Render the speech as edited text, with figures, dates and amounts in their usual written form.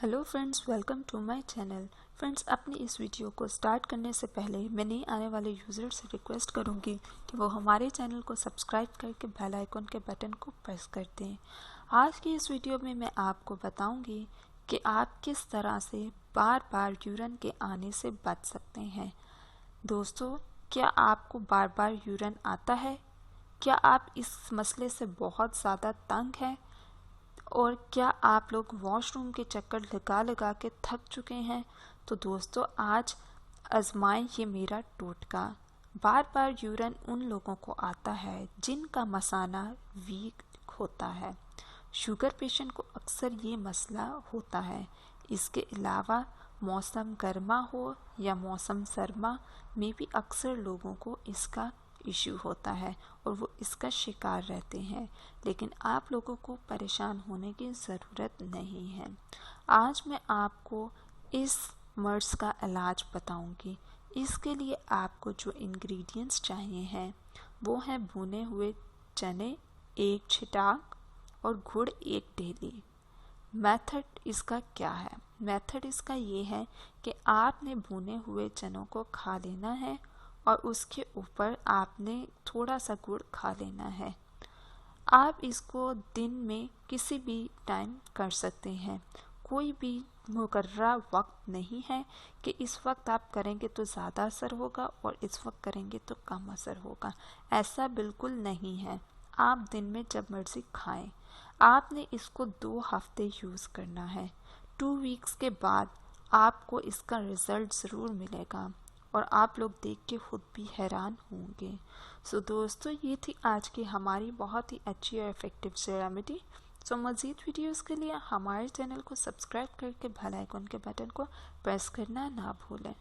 Hello friends, welcome to my channel. Friends, अपनी इस video को स्टार्ट करने से पहले मैं नए आने वाले यूज़र से रिक्वेस्ट करूंगी कि वो हमारे चैनल को सब्सक्राइब करके बेल आइकन के बटन को प्रेस कर दें। आज की इस वीडियो में मैं आपको बताऊंगी कि आप किस तरह से बार बार यूरिन के आने से बच सकते हैं। दोस्तों, क्या आपको बार बार यूरिन आता है? क्या आप इस मसले से बहुत ज़्यादा तंग हैं? और क्या आप लोग वॉशरूम के चक्कर लगा लगा के थक चुके हैं? तो दोस्तों, आज आजमाएं ये मेरा टोटका। बार बार यूरिन उन लोगों को आता है जिनका मसाना वीक होता है। शुगर पेशेंट को अक्सर ये मसला होता है। इसके अलावा मौसम गर्मा हो या मौसम सर्मा में भी अक्सर लोगों को इसका इश्यू होता है और वो इसका शिकार रहते हैं। लेकिन आप लोगों को परेशान होने की ज़रूरत नहीं है। आज मैं आपको इस मर्ज़ का इलाज बताऊंगी। इसके लिए आपको जो इंग्रेडिएंट्स चाहिए हैं वो हैं भुने हुए चने 1 छिटाक और गुड़ 1 ढेली। मेथड इसका क्या है? मेथड इसका ये है कि आपने भुने हुए चनों को खा लेना है और उसके ऊपर आपने थोड़ा सा गुड़ खा लेना है। आप इसको दिन में किसी भी टाइम कर सकते हैं। कोई भी मुकर्रर वक्त नहीं है कि इस वक्त आप करेंगे तो ज़्यादा असर होगा और इस वक्त करेंगे तो कम असर होगा। ऐसा बिल्कुल नहीं है। आप दिन में जब मर्जी खाएं। आपने इसको 2 हफ्ते यूज़ करना है। 2 वीक्स के बाद आपको इसका रिज़ल्ट ज़रूर मिलेगा और आप लोग देख के खुद भी हैरान होंगे। सो दोस्तों, ये थी आज की हमारी बहुत ही अच्छी और इफ़ेक्टिव से रेमेडी। सो मज़ीद वीडियोस के लिए हमारे चैनल को सब्सक्राइब करके बेल आइकन के बटन को प्रेस करना ना भूलें।